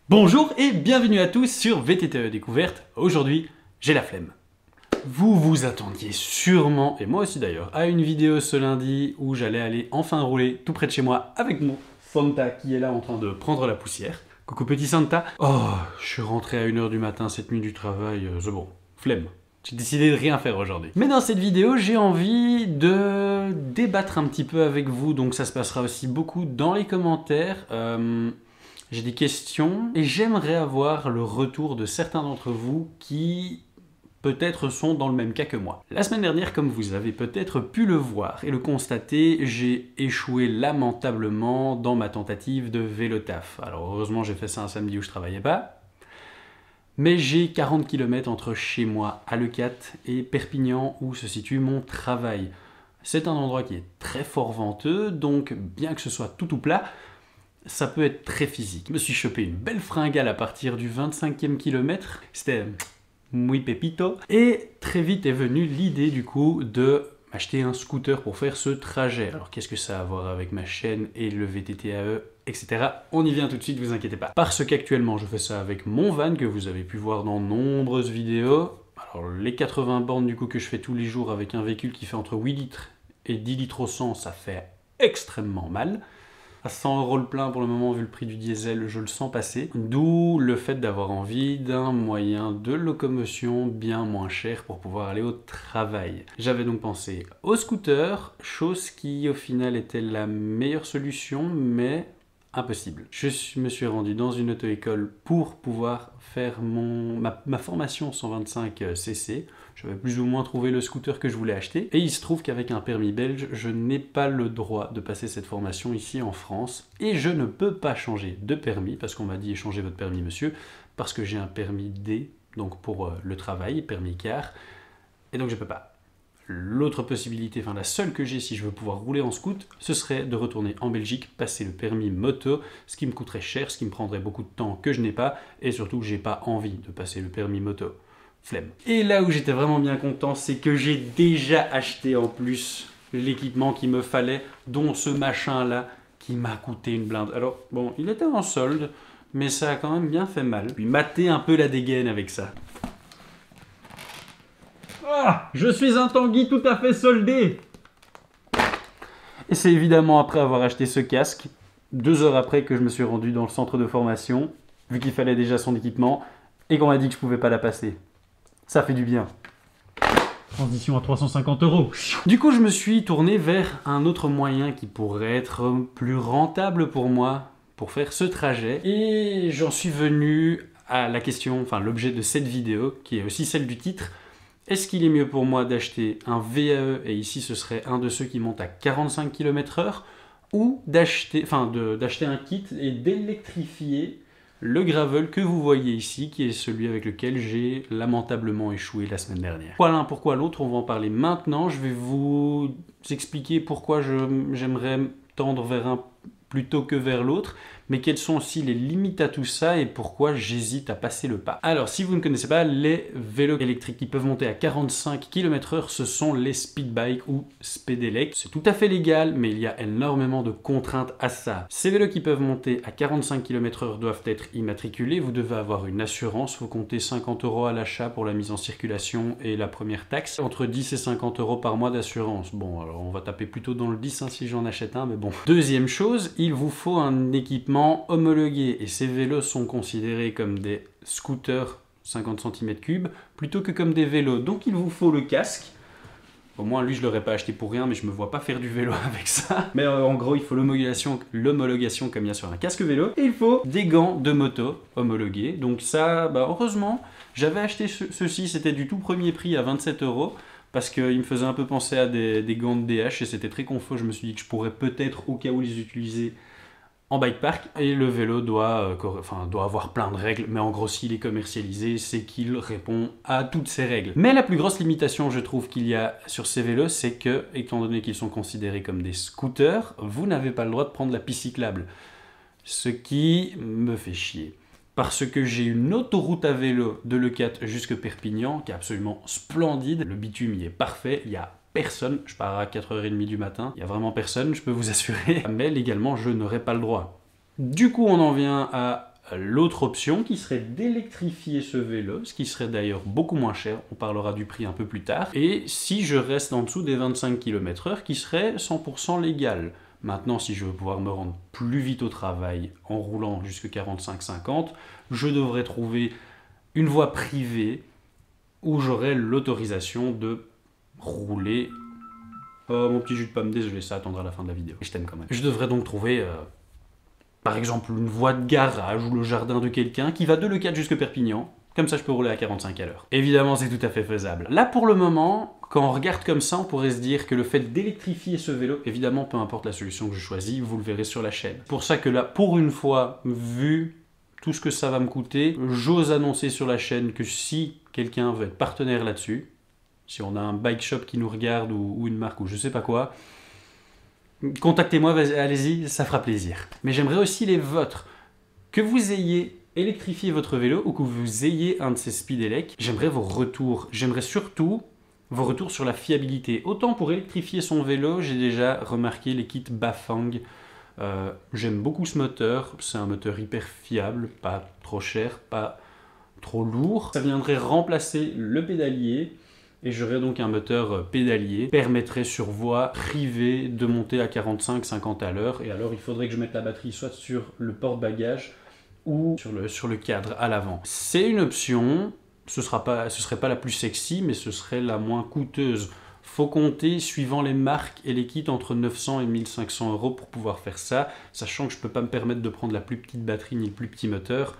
Bonjour et bienvenue à tous sur VTTE Découverte. Aujourd'hui, j'ai la flemme. Vous vous attendiez sûrement, et moi aussi d'ailleurs, à une vidéo ce lundi où j'allais aller enfin rouler tout près de chez moi avec mon Santa qui est là en train de prendre la poussière. Coucou petit Santa. Oh, je suis rentré à 1h du matin cette nuit du travail, c'est bon, flemme. J'ai décidé de rien faire aujourd'hui. Mais dans cette vidéo, j'ai envie de débattre un petit peu avec vous, donc ça se passera aussi beaucoup dans les commentaires. J'ai des questions et j'aimerais avoir le retour de certains d'entre vous qui peut-être sont dans le même cas que moi. La semaine dernière, comme vous avez peut-être pu le voir et le constater, j'ai échoué lamentablement dans ma tentative de vélo taf. Alors heureusement j'ai fait ça un samedi où je travaillais pas, mais j'ai 40 km entre chez moi à Leucate et Perpignan où se situe mon travail. C'est un endroit qui est très fort venteux, donc bien que ce soit tout plat, ça peut être très physique. Je me suis chopé une belle fringale à partir du 25e kilomètre. C'était muy pepito. Et très vite est venue l'idée du coup de m'acheter un scooter pour faire ce trajet. Alors qu'est-ce que ça a à voir avec ma chaîne et le VTTAE, etc. On y vient tout de suite, vous inquiétez pas. Parce qu'actuellement je fais ça avec mon van que vous avez pu voir dans nombreuses vidéos. Alors les 80 bornes du coup que je fais tous les jours avec un véhicule qui fait entre 8 litres et 10 litres au 100, ça fait extrêmement mal. À 100 € le plein pour le moment, vu le prix du diesel, je le sens passer. D'où le fait d'avoir envie d'un moyen de locomotion bien moins cher pour pouvoir aller au travail. J'avais donc pensé au scooter, chose qui au final était la meilleure solution, mais impossible. Je me suis rendu dans une auto-école pour pouvoir faire ma formation 125 cc. J'avais plus ou moins trouvé le scooter que je voulais acheter. Et il se trouve qu'avec un permis belge, je n'ai pas le droit de passer cette formation ici en France. Et je ne peux pas changer de permis, parce qu'on m'a dit échangez votre permis monsieur, parce que j'ai un permis D, donc pour le travail, permis car. Et donc je peux pas. L'autre possibilité, enfin la seule que j'ai si je veux pouvoir rouler en scoot, ce serait de retourner en Belgique, passer le permis moto, ce qui me coûterait cher, ce qui me prendrait beaucoup de temps que je n'ai pas, et surtout j'ai pas envie de passer le permis moto. Flemme. Et là où j'étais vraiment bien content, c'est que j'ai déjà acheté en plus l'équipement qu'il me fallait, dont ce machin là qui m'a coûté une blinde. Alors bon, il était en solde, mais ça a quand même bien fait mal. Puis mater un peu la dégaine avec ça. Ah, je suis un Tanguy tout à fait soldé. Et c'est évidemment après avoir acheté ce casque, 2 heures après que je me suis rendu dans le centre de formation, vu qu'il fallait déjà son équipement, et qu'on m'a dit que je pouvais pas la passer. Ça fait du bien. Transition à 350 €. Du coup, je me suis tourné vers un autre moyen qui pourrait être plus rentable pour moi pour faire ce trajet. Et j'en suis venu à la question, enfin l'objet de cette vidéo, qui est aussi celle du titre. Est-ce qu'il est mieux pour moi d'acheter un VAE, et ici ce serait un de ceux qui monte à 45 km/h, ou d'acheter un kit et d'électrifier le gravel que vous voyez ici, qui est celui avec lequel j'ai lamentablement échoué la semaine dernière. Pourquoi l'un, pourquoi l'autre, on va en parler maintenant. Je vais vous expliquer pourquoi j'aimerais tendre vers un plutôt que vers l'autre, mais quelles sont aussi les limites à tout ça et pourquoi j'hésite à passer le pas. Alors, si vous ne connaissez pas, les vélos électriques qui peuvent monter à 45 km/h, ce sont les speed bikes ou speedelec. C'est tout à fait légal, mais il y a énormément de contraintes à ça. Ces vélos qui peuvent monter à 45 km/h doivent être immatriculés, vous devez avoir une assurance, vous comptez 50 € à l'achat pour la mise en circulation et la première taxe, entre 10 et 50 € par mois d'assurance. Bon, alors on va taper plutôt dans le 10 si j'en achète un, mais bon. Deuxième chose, il vous faut un équipement homologué et ces vélos sont considérés comme des scooters 50 cm3 plutôt que comme des vélos. Donc il vous faut le casque. Au moins lui je l'aurais pas acheté pour rien, mais je me vois pas faire du vélo avec ça. Mais en gros il faut l'homologation comme bien sûr un casque vélo. Et il faut des gants de moto homologués. Donc ça, heureusement, j'avais acheté ceci, c'était du tout premier prix à 27 €. Parce qu'il me faisait un peu penser à des gants de DH et c'était très confort. Je me suis dit que je pourrais peut-être au cas où les utiliser en bike park. Et le vélo doit avoir plein de règles, mais en gros s'il est commercialisé, c'est qu'il répond à toutes ces règles. Mais la plus grosse limitation je trouve qu'il y a sur ces vélos, c'est que, étant donné qu'ils sont considérés comme des scooters, vous n'avez pas le droit de prendre la piste cyclable. Ce qui me fait chier. Parce que j'ai une autoroute à vélo de Leucate jusque Perpignan qui est absolument splendide. Le bitume y est parfait, il y a personne. Je pars à 4h30 du matin, il n'y a vraiment personne, je peux vous assurer. Mais légalement, je n'aurai pas le droit. Du coup, on en vient à l'autre option qui serait d'électrifier ce vélo, ce qui serait d'ailleurs beaucoup moins cher, on parlera du prix un peu plus tard, et si je reste en dessous des 25 km/h qui serait 100% légal. Maintenant, si je veux pouvoir me rendre plus vite au travail en roulant jusqu'à 45-50, je devrais trouver une voie privée où j'aurai l'autorisation de rouler. Oh, mon petit jus de pomme, désolé, ça attendra la fin de la vidéo. Je t'aime quand même. Je devrais donc trouver, par exemple, une voie de garage ou le jardin de quelqu'un qui va de Le 4 jusqu'à Perpignan. Comme ça, je peux rouler à 45 à l'heure. Évidemment, c'est tout à fait faisable. Là, pour le moment, quand on regarde comme ça, on pourrait se dire que le fait d'électrifier ce vélo, évidemment, peu importe la solution que je choisis, vous le verrez sur la chaîne. Pour ça que là, pour une fois, vu tout ce que ça va me coûter, j'ose annoncer sur la chaîne que si quelqu'un veut être partenaire là-dessus, si on a un bike shop qui nous regarde ou une marque ou je sais pas quoi, contactez-moi, allez-y, ça fera plaisir. Mais j'aimerais aussi les vôtres. Que vous ayez électrifié votre vélo ou que vous ayez un de ces Speedelec, j'aimerais vos retours. J'aimerais surtout vos retours sur la fiabilité. Autant pour électrifier son vélo, j'ai déjà remarqué les kits Bafang. J'aime beaucoup ce moteur, c'est un moteur hyper fiable, pas trop cher, pas trop lourd. Ça viendrait remplacer le pédalier et j'aurais donc un moteur pédalier, permettrait sur voie privée de monter à 45-50 à l'heure. Et alors il faudrait que je mette la batterie soit sur le porte-bagages ou sur le cadre à l'avant. C'est une option, ce serait pas la plus sexy, mais ce serait la moins coûteuse. Faut compter, suivant les marques et les kits, entre 900 et 1500 € pour pouvoir faire ça, sachant que je peux pas me permettre de prendre la plus petite batterie ni le plus petit moteur.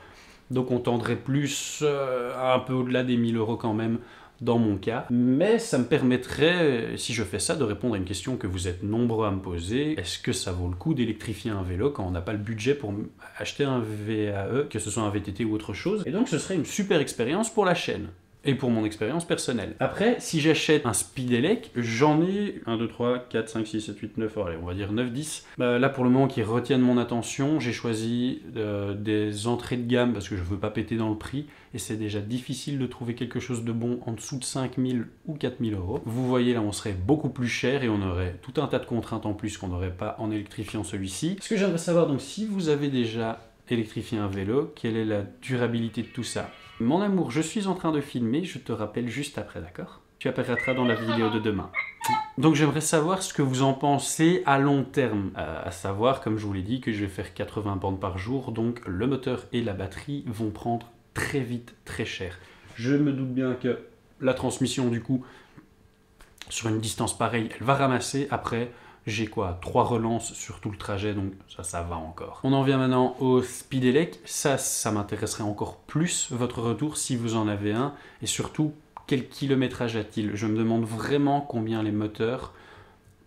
Donc on tendrait plus un peu au-delà des 1000 € quand même, dans mon cas. Mais ça me permettrait, si je fais ça, de répondre à une question que vous êtes nombreux à me poser. Est-ce que ça vaut le coup d'électrifier un vélo quand on n'a pas le budget pour acheter un VAE, que ce soit un VTT ou autre chose? Et donc ce serait une super expérience pour la chaîne. Et pour mon expérience personnelle. Après, si j'achète un Speedelec, j'en ai 1, 2, 3, 4, 5, 6, 7, 8, 9, allez, on va dire 9, 10. Là, pour le moment, qui retiennent mon attention, j'ai choisi des entrées de gamme parce que je ne veux pas péter dans le prix. Et c'est déjà difficile de trouver quelque chose de bon en dessous de 5000 ou 4000 €. Vous voyez, là, on serait beaucoup plus cher et on aurait tout un tas de contraintes en plus qu'on n'aurait pas en électrifiant celui-ci. Ce que j'aimerais savoir, donc, si vous avez déjà électrifié un vélo, quelle est la durabilité de tout ça? Mon amour, je suis en train de filmer, je te rappelle juste après, d'accord? Tu apparaîtras dans la vidéo de demain. Donc j'aimerais savoir ce que vous en pensez à long terme. À savoir, comme je vous l'ai dit, que je vais faire 80 bornes par jour, donc le moteur et la batterie vont prendre très vite, très cher. Je me doute bien que la transmission, du coup, sur une distance pareille, elle va ramasser. Après, j'ai quoi? 3 relances sur tout le trajet, donc ça va encore. On en vient maintenant au Speedelec. Ça m'intéresserait encore plus, votre retour, si vous en avez un. Et surtout, quel kilométrage a-t-il? Je me demande vraiment combien les moteurs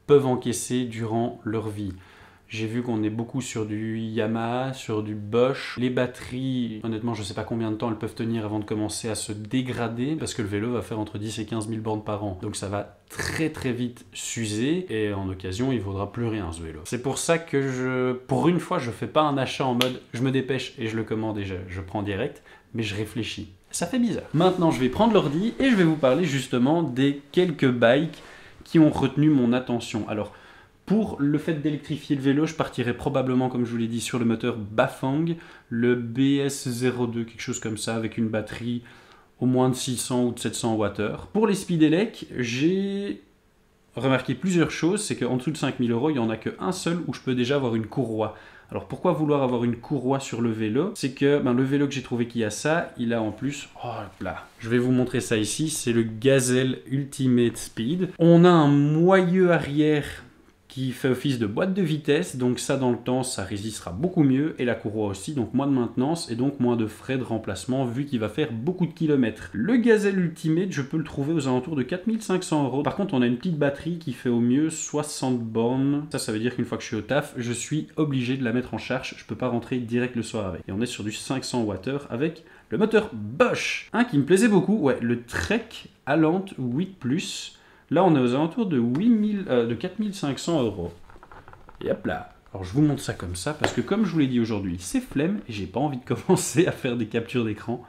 peuvent encaisser durant leur vie. J'ai vu qu'on est beaucoup sur du Yamaha, sur du Bosch. Les batteries, honnêtement, je ne sais pas combien de temps elles peuvent tenir avant de commencer à se dégrader, parce que le vélo va faire entre 10 et 15 000 bornes par an. Donc ça va très très vite s'user, et en occasion, il ne vaudra plus rien ce vélo. C'est pour ça que pour une fois, je ne fais pas un achat en mode je me dépêche et je le commande et je prends direct, mais je réfléchis. Ça fait bizarre. Maintenant, je vais prendre l'ordi et je vais vous parler justement des quelques bikes qui ont retenu mon attention. Alors, pour le fait d'électrifier le vélo, je partirai probablement, comme je vous l'ai dit, sur le moteur Bafang, le BS02, quelque chose comme ça, avec une batterie au moins de 600 ou de 700 Wh. Pour les Speedelec, j'ai remarqué plusieurs choses. C'est qu'en dessous de 5000 €, il n'y en a qu'un seul où je peux déjà avoir une courroie. Alors pourquoi vouloir avoir une courroie sur le vélo? C'est que le vélo que j'ai trouvé qui a ça, il a en plus... Oh là, je vais vous montrer ça ici, c'est le Gazelle Ultimate Speed. On a un moyeu arrière qui fait office de boîte de vitesse, donc ça dans le temps ça résistera beaucoup mieux, et la courroie aussi, donc moins de maintenance et donc moins de frais de remplacement vu qu'il va faire beaucoup de kilomètres. Le Gazelle Ultimate, je peux le trouver aux alentours de 4500 €. Par contre on a une petite batterie qui fait au mieux 60 bornes, ça veut dire qu'une fois que je suis au taf, je suis obligé de la mettre en charge, je peux pas rentrer direct le soir avec. Et on est sur du 500 Wh avec le moteur Bosch. Un qui me plaisait beaucoup, ouais, le Trek Allant 8+. Là, on est aux alentours de 4500 €. Et hop là. Alors, je vous montre ça comme ça, parce que comme je vous l'ai dit aujourd'hui, c'est flemme, et j'ai pas envie de commencer à faire des captures d'écran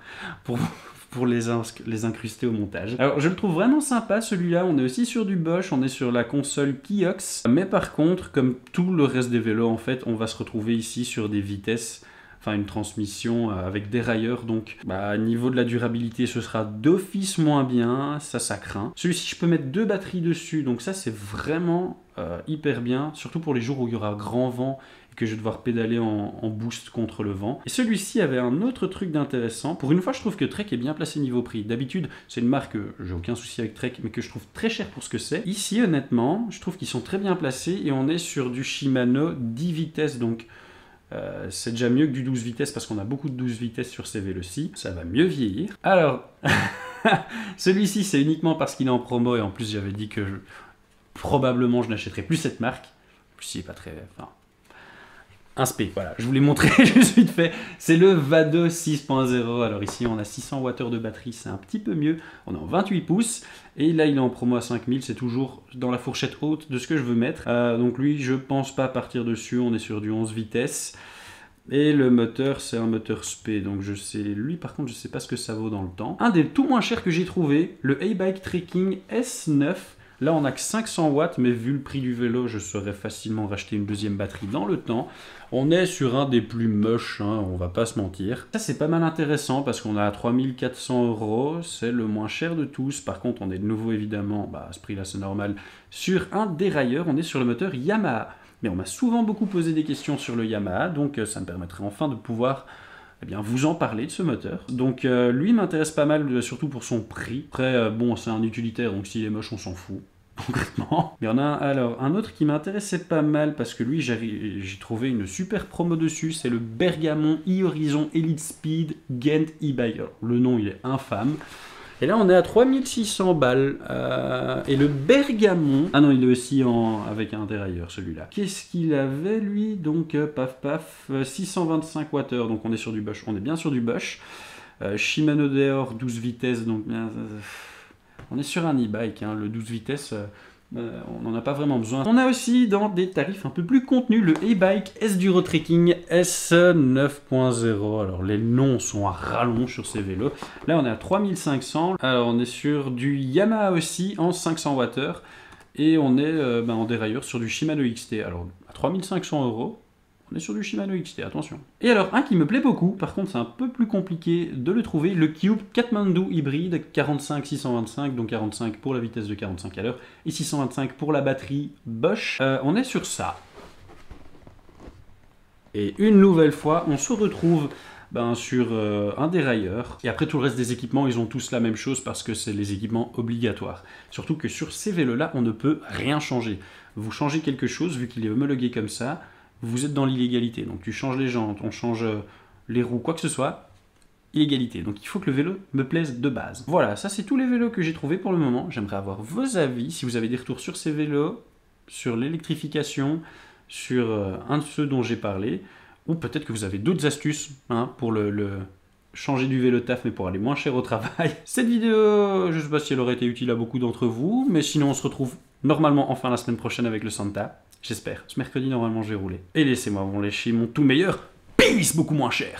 pour les incruster au montage. Alors, je le trouve vraiment sympa, celui-là. On est aussi sur du Bosch, on est sur la console Kiox. Mais par contre, comme tout le reste des vélos, en fait, on va se retrouver ici sur des vitesses enfin une transmission avec dérailleur, donc niveau de la durabilité ce sera d'office moins bien, ça craint. Celui-ci je peux mettre 2 batteries dessus, donc ça c'est vraiment hyper bien, surtout pour les jours où il y aura grand vent et que je vais devoir pédaler en boost contre le vent. Et celui-ci avait un autre truc d'intéressant. Pour une fois, je trouve que Trek est bien placé niveau prix. D'habitude, c'est une marque que j'ai aucun souci avec Trek, mais que je trouve très cher pour ce que c'est. Ici, honnêtement, je trouve qu'ils sont très bien placés et on est sur du Shimano 10 vitesses, donc c'est déjà mieux que du 12 vitesses parce qu'on a beaucoup de 12 vitesses sur ces vélos-ci. Ça va mieux vieillir. Alors, celui-ci, c'est uniquement parce qu'il est en promo et en plus, j'avais dit que probablement je n'achèterai plus cette marque. En plus, il n'est pas très... Enfin, Inspé, voilà, je vous l'ai montré juste vite fait. C'est le Vado 6.0. Alors ici, on a 600 Wh de batterie, c'est un petit peu mieux. On est en 28 pouces. Et là, il est en promo à 5000. C'est toujours dans la fourchette haute de ce que je veux mettre. Donc lui, je pense pas partir dessus. On est sur du 11 vitesses. Et le moteur, c'est un moteur SP. Donc je sais, lui par contre, je sais pas ce que ça vaut dans le temps. Un des tout moins chers que j'ai trouvé, le A-Bike Trekking S9. Là, on n'a que 500 watts, mais vu le prix du vélo, je saurais facilement racheter une deuxième batterie dans le temps. On est sur un des plus moches, hein, on va pas se mentir. Ça, c'est pas mal intéressant parce qu'on a à 3400 €, c'est le moins cher de tous. Par contre, on est de nouveau, évidemment, à ce prix-là, c'est normal, sur un dérailleur. On est sur le moteur Yamaha. Mais on m'a souvent beaucoup posé des questions sur le Yamaha, donc ça me permettrait enfin de pouvoir... vous en parler de ce moteur. Donc lui m'intéresse pas mal, surtout pour son prix. Après, bon, c'est un utilitaire, donc s'il est moche, on s'en fout, concrètement. Mais il y en a alors un autre qui m'intéressait pas mal, parce que lui, j'ai trouvé une super promo dessus, c'est le Bergamon e-Horizon Elite Speed Ghent e-Bike. Alors, le nom, il est infâme. Et là, on est à 3600 balles. Et le Bergamon... Ah non, il est aussi avec un dérailleur, celui-là. Qu'est-ce qu'il avait, lui? Donc, 625 Wh. Donc, on est sur du Bosch. On est bien sur du Bosch. Shimano Deore, 12 vitesses. Donc, on est sur un e-bike. Hein. Le 12 vitesses... on n'en a pas vraiment besoin. On a aussi dans des tarifs un peu plus contenus le e-bike S-Duro Trekking S9.0. Alors les noms sont à rallonge sur ces vélos. Là on est à 3500. Alors on est sur du Yamaha aussi en 500 Wh. Et on est en dérailleur sur du Shimano XT. Alors à 3500 €. On est sur du Shimano XT, attention. Et alors, un qui me plaît beaucoup, par contre c'est un peu plus compliqué de le trouver, le Cube Kathmandu hybride 45-625, donc 45 pour la vitesse de 45 à l'heure, et 625 pour la batterie Bosch. On est sur ça. Et une nouvelle fois, on se retrouve sur un dérailleur. Et après tout le reste des équipements, ils ont tous la même chose parce que c'est les équipements obligatoires. Surtout que sur ces vélos-là, on ne peut rien changer. Vous changez quelque chose, vu qu'il est homologué comme ça, vous êtes dans l'illégalité. Donc tu changes les jantes, on change les roues, quoi que ce soit, illégalité. Donc il faut que le vélo me plaise de base. Voilà, ça c'est tous les vélos que j'ai trouvés pour le moment. J'aimerais avoir vos avis, si vous avez des retours sur ces vélos, sur l'électrification, sur un de ceux dont j'ai parlé, ou peut-être que vous avez d'autres astuces pour le changer du vélo taf, mais pour aller moins cher au travail. Cette vidéo, je ne sais pas si elle aurait été utile à beaucoup d'entre vous, mais sinon on se retrouve normalement enfin la semaine prochaine avec le Santa. J'espère. Ce mercredi, normalement, je vais rouler. Et laissez-moi vous lécher mon tout meilleur. Peace, beaucoup moins cher.